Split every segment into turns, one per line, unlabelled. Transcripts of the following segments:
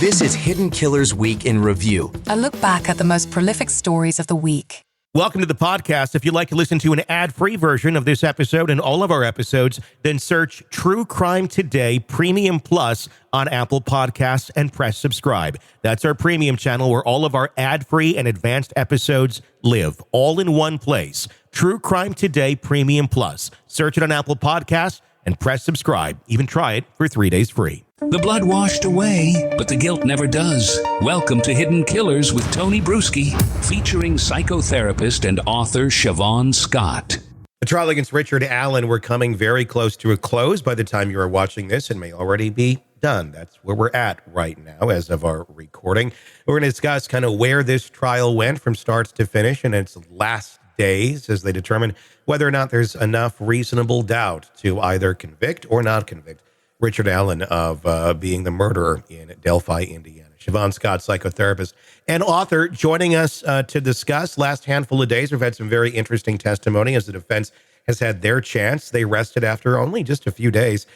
This is Hidden Killers Week in Review.
A look back at the most prolific stories of the week.
Welcome to the podcast. If you'd like to listen to an ad-free version of this episode and all of our episodes, then search True Crime Today Premium Plus on Apple Podcasts and press subscribe. That's our premium channel where all of our ad-free and advanced episodes live, all in one place. True Crime Today Premium Plus. Search it on Apple Podcasts and press subscribe. Even try it for 3 days free.
The blood washed away, but the guilt never does. Welcome to Hidden Killers with Tony Brueski, featuring psychotherapist and author Siobhan Scott.
The trial against Richard Allen, we're coming very close to a close by the time you are watching this. It may already be done. That's where we're at right now as of our recording. We're going to discuss kind of where this trial went from start to finish in its last days as they determine whether or not there's enough reasonable doubt to either convict or not convict Richard Allen of being the murderer in Delphi, Indiana. Siobhan Scott, psychotherapist and author, joining us to discuss. Last handful of days, we've had some very interesting testimony as the defense has had their chance. They rested after only just a few days,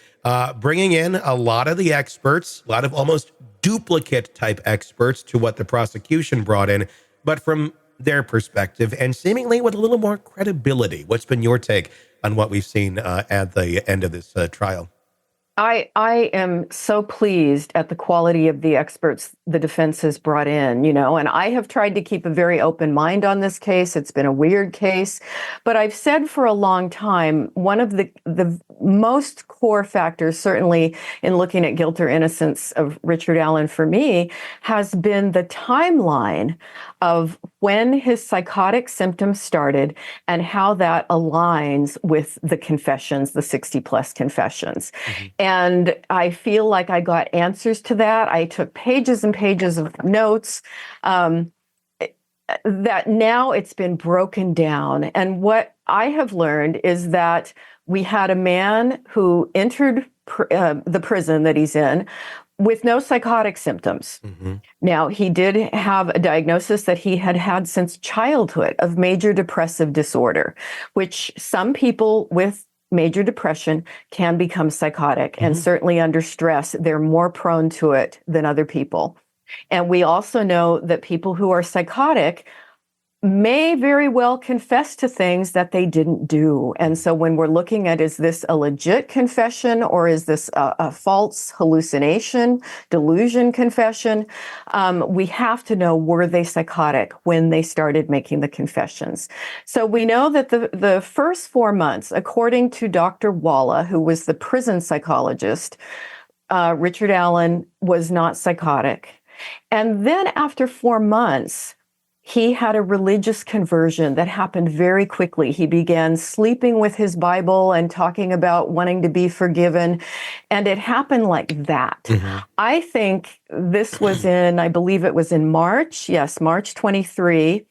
bringing in a lot of the experts, a lot of almost duplicate type experts to what the prosecution brought in, but from their perspective and seemingly with a little more credibility. What's been your take on what we've seen at the end of this trial?
I am so pleased at the quality of the experts the defense has brought in, and I have tried to keep a very open mind on this case. It's been a weird case, but I've said for a long time, one of the most core factors, certainly in looking at guilt or innocence of Richard Allen for me, has been the timeline of when his psychotic symptoms started and how that aligns with the confessions, the 60 plus confessions. Mm-hmm. And I feel like I got answers to that. I took pages and pages of notes that now it's been broken down. And what I have learned is that we had a man who entered the prison that he's in with no psychotic symptoms. Mm-hmm. Now, he did have a diagnosis that he had had since childhood of major depressive disorder, which some people with major depression can become psychotic. Mm-hmm. And certainly under stress, they're more prone to it than other people. And we also know that people who are psychotic may very well confess to things that they didn't do. And so when we're looking at, is this a legit confession or is this a false hallucination, delusion confession? We have to know, were they psychotic when they started making the confessions? So we know that the first 4 months, according to Dr. Walla, who was the prison psychologist, Richard Allen was not psychotic. And then after 4 months, he had a religious conversion that happened very quickly. He began sleeping with his Bible and talking about wanting to be forgiven. And it happened like that. Mm-hmm. I think this was I believe it was in March. Yes, March 23.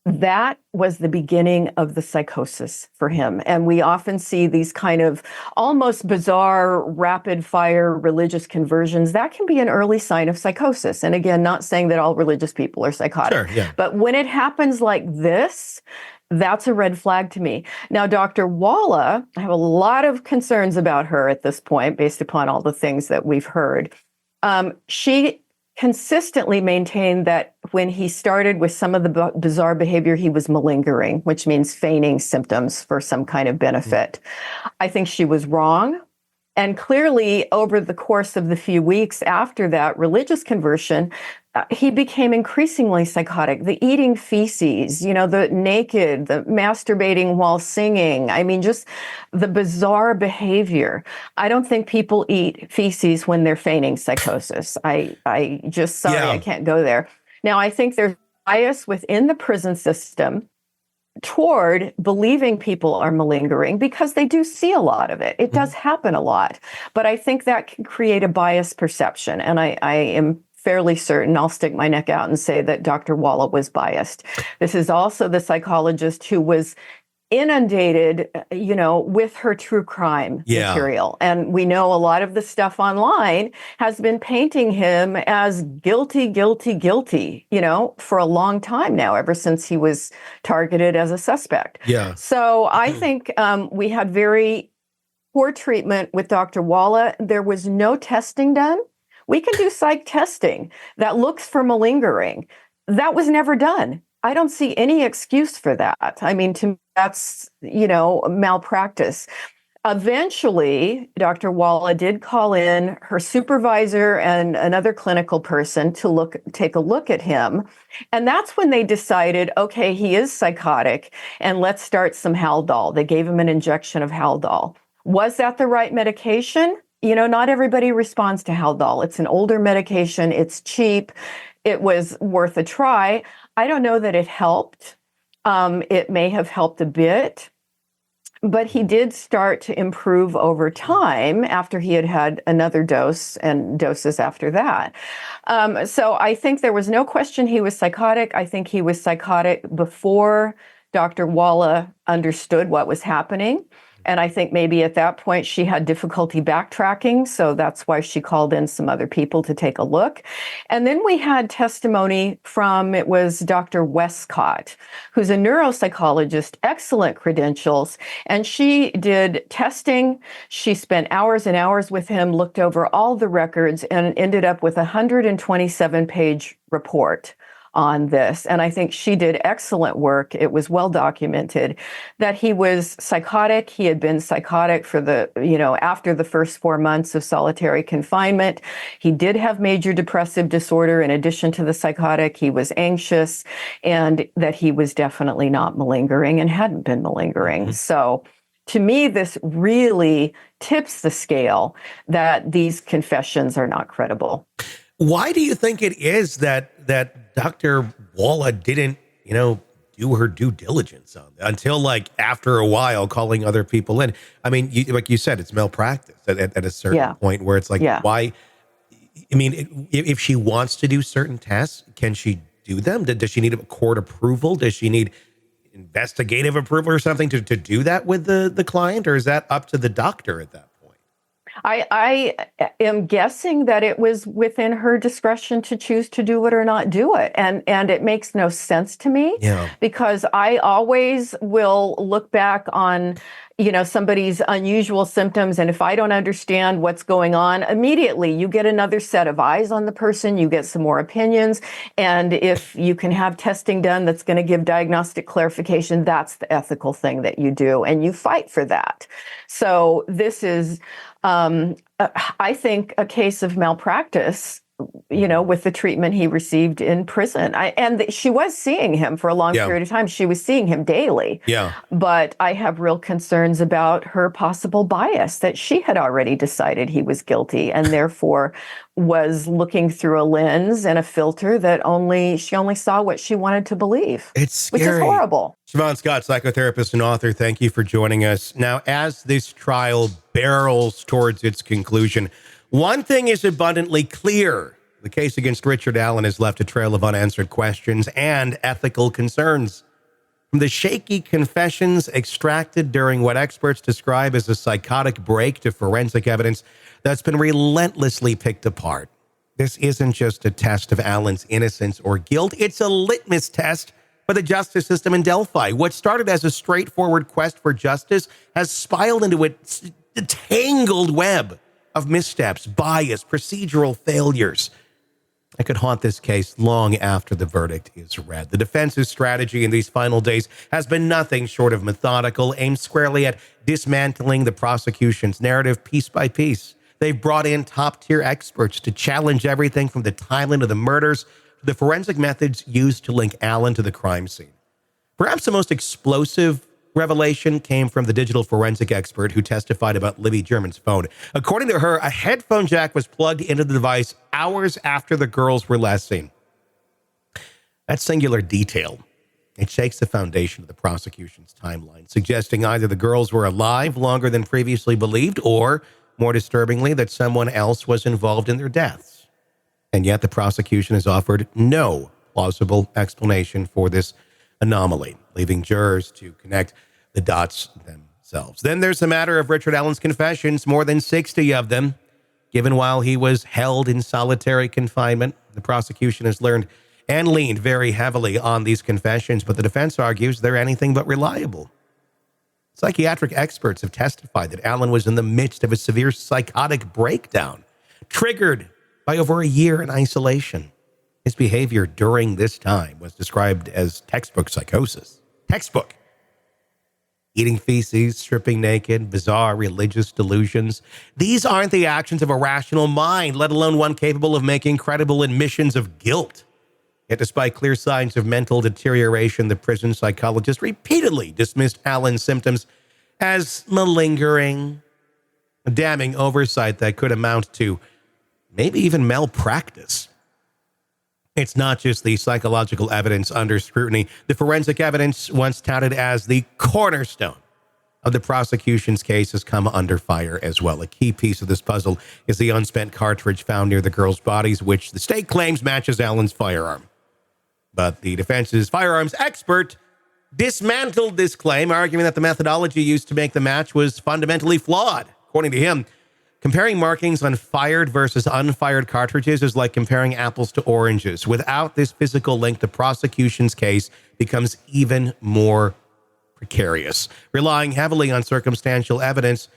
That was the beginning of the psychosis for him. And we often see these kind of almost bizarre, rapid fire religious conversions. That can be an early sign of psychosis. And again, not saying that all religious people are psychotic. Sure, yeah. But when it happens like this, that's a red flag to me. Now, Dr. Walla, I have a lot of concerns about her at this point, based upon all the things that we've heard. She consistently maintained that when he started with some of the bizarre behavior, he was malingering, which means feigning symptoms for some kind of benefit. Mm-hmm. I think she was wrong. And clearly, over the course of the few weeks after that religious conversion, he became increasingly psychotic. The eating feces, the naked, the masturbating while singing. I mean, just the bizarre behavior. I don't think people eat feces when they're feigning psychosis. I just, sorry, I can't go there. Now, I think there's bias within the prison system toward believing people are malingering because they do see a lot of it. It does happen a lot. But I think that can create a biased perception. And I am fairly certain, I'll stick my neck out and say that Dr. Walla was biased. This is also the psychologist who was inundated, with her true crime material. And we know a lot of the stuff online has been painting him as guilty, for a long time now, ever since he was targeted as a suspect. Yeah. So I think we had very poor treatment with Dr. Walla. There was no testing done. We can do psych testing that looks for malingering. That was never done. I don't see any excuse for that. I mean, to me, that's, malpractice. Eventually, Dr. Walla did call in her supervisor and another clinical person to take a look at him. And that's when they decided, okay, he is psychotic, and let's start some Haldol. They gave him an injection of Haldol. Was that the right medication? Not everybody responds to Haldol. It's an older medication. It's cheap. It was worth a try. I don't know that it helped. It may have helped a bit. But he did start to improve over time after he had had another dose and doses after that. So I think there was no question he was psychotic. I think he was psychotic before Dr. Walla understood what was happening. And I think maybe at that point she had difficulty backtracking. So that's why she called in some other people to take a look. And then we had testimony from, it was Dr. Westcott, who's a neuropsychologist, excellent credentials. And she did testing. She spent hours and hours with him, looked over all the records, and ended up with a 127-page report on this. And I think she did excellent work. It was well documented that he was psychotic. He had been psychotic for after the first 4 months of solitary confinement. He did have major depressive disorder. In addition to the psychotic, he was anxious, and that he was definitely not malingering and hadn't been malingering. Mm-hmm. So to me, this really tips the scale that these confessions are not credible.
Why do you think it is that Dr. Walla didn't, do her due diligence on that until after a while calling other people in? I mean, like you said, it's malpractice at a certain point where it's why? I mean, if she wants to do certain tests, can she do them? Does she need a court approval? Does she need investigative approval or something to do that with the client? Or is that up to the doctor at that point?
I am guessing that it was within her discretion to choose to do it or not do it. And it makes no sense to me because I always will look back on, somebody's unusual symptoms. And if I don't understand what's going on, immediately you get another set of eyes on the person, you get some more opinions. And if you can have testing done that's going to give diagnostic clarification, that's the ethical thing that you do. And you fight for that. So this is, I think, a case of malpractice, with the treatment he received in prison. She was seeing him for a long period of time. She was seeing him daily. Yeah. But I have real concerns about her possible bias, that she had already decided he was guilty and therefore was looking through a lens and a filter that she only saw what she wanted to believe.
It's scary.
Which is horrible.
Siobhan Scott, psychotherapist and author, thank you for joining us. Now, as this trial barrels towards its conclusion, one thing is abundantly clear. The case against Richard Allen has left a trail of unanswered questions and ethical concerns. From the shaky confessions extracted during what experts describe as a psychotic break to forensic evidence that's been relentlessly picked apart. This isn't just a test of Allen's innocence or guilt. It's a litmus test for the justice system in Delphi. What started as a straightforward quest for justice has spiraled into a tangled web of missteps, bias, procedural failures that could haunt this case long after the verdict is read. The defense's strategy in these final days has been nothing short of methodical, aimed squarely at dismantling the prosecution's narrative piece by piece. They've brought in top-tier experts to challenge everything from the timeline of the murders to the forensic methods used to link Allen to the crime scene. Perhaps the most explosive revelation came from the digital forensic expert who testified about Libby German's phone. According to her, a headphone jack was plugged into the device hours after the girls were last seen. That singular detail, it shakes the foundation of the prosecution's timeline, suggesting either the girls were alive longer than previously believed, or, more disturbingly, that someone else was involved in their deaths. And yet the prosecution has offered no plausible explanation for this anomaly, leaving jurors to connect the dots themselves. Then there's the matter of Richard Allen's confessions, more than 60 of them, given while he was held in solitary confinement. The prosecution has learned and leaned very heavily on these confessions, but the defense argues they're anything but reliable. Psychiatric experts have testified that Allen was in the midst of a severe psychotic breakdown, triggered by over a year in isolation. His behavior during this time was described as textbook psychosis. Textbook. Eating feces, stripping naked, bizarre religious delusions. These aren't the actions of a rational mind, let alone one capable of making credible admissions of guilt. Yet despite clear signs of mental deterioration, the prison psychologist repeatedly dismissed Allen's symptoms as malingering, a damning oversight that could amount to maybe even malpractice. It's not just the psychological evidence under scrutiny. The forensic evidence, once touted as the cornerstone of the prosecution's case, has come under fire as well. A key piece of this puzzle is the unspent cartridge found near the girls' bodies, which the state claims matches Allen's firearm. But the defense's firearms expert dismantled this claim, arguing that the methodology used to make the match was fundamentally flawed. According to him, comparing markings on fired versus unfired cartridges is like comparing apples to oranges. Without this physical link, the prosecution's case becomes even more precarious, relying heavily on circumstantial evidence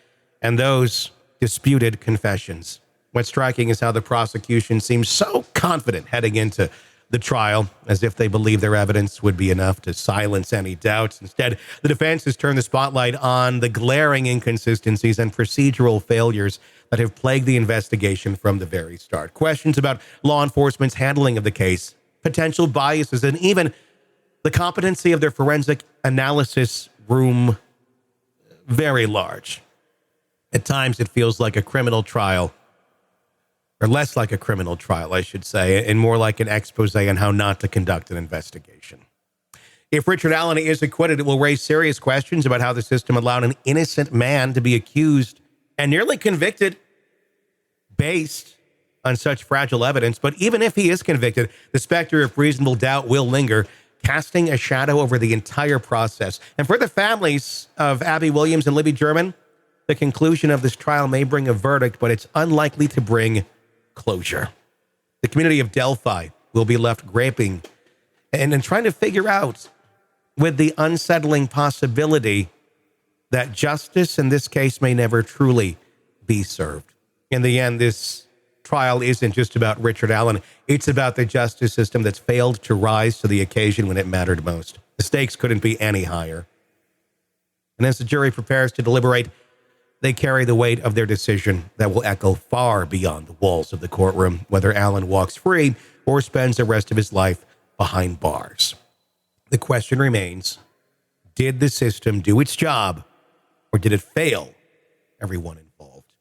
and those disputed confessions. What's striking is how the prosecution seems so confident heading into the trial, as if they believe their evidence would be enough to silence any doubts. Instead, the defense has turned the spotlight on the glaring inconsistencies and procedural failures that have plagued the investigation from the very start. Questions about law enforcement's handling of the case, potential biases, and even the competency of their forensic analysis room very large. At times, it feels like a criminal trial, or less like a criminal trial, I should say, and more like an expose on how not to conduct an investigation. If Richard Allen is acquitted, it will raise serious questions about how the system allowed an innocent man to be accused and nearly convicted based on such fragile evidence. But even if he is convicted, the specter of reasonable doubt will linger, casting a shadow over the entire process. And for the families of Abby Williams and Libby German, the conclusion of this trial may bring a verdict, but it's unlikely to bring closure. The community of Delphi will be left gaping and trying to figure out, with the unsettling possibility that justice in this case may never truly be served. In the end, this trial isn't just about Richard Allen. It's about the justice system that's failed to rise to the occasion when it mattered most. The stakes couldn't be any higher. And as the jury prepares to deliberate, they carry the weight of their decision that will echo far beyond the walls of the courtroom, whether Allen walks free or spends the rest of his life behind bars. The question remains, did the system do its job, or did it fail everyone involved?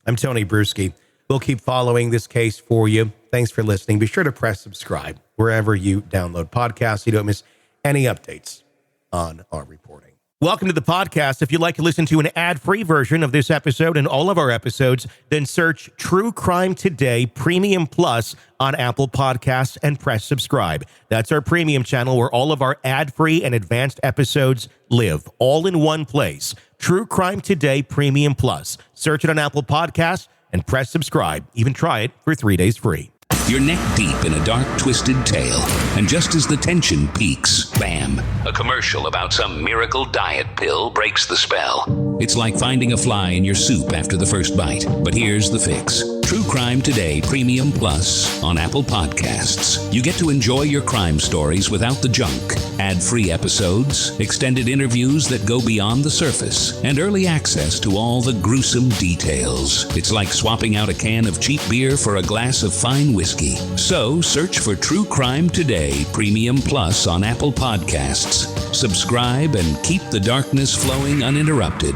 I'm Tony Brueski. We'll keep following this case for you. Thanks for listening. Be sure to press subscribe wherever you download podcasts so you don't miss any updates on our reporting. Welcome to the podcast. If you'd like to listen to an ad-free version of this episode and all of our episodes, then search True Crime Today Premium Plus on Apple Podcasts and press subscribe. That's our premium channel where all of our ad-free and advanced episodes live, all in one place. True Crime Today Premium Plus. Search it on Apple Podcasts and press subscribe. Even try it for 3 days free.
You're neck deep in a dark, twisted tale, and just as the tension peaks, bam, a commercial about some miracle diet pill breaks the spell. It's like finding a fly in your soup after the first bite. But here's the fix. True Crime Today Premium Plus on Apple Podcasts. You get to enjoy your crime stories without the junk. Ad-free episodes, extended interviews that go beyond the surface, and early access to all the gruesome details. It's like swapping out a can of cheap beer for a glass of fine whiskey. So search for True Crime Today Premium Plus on Apple Podcasts. Subscribe and keep the darkness flowing uninterrupted.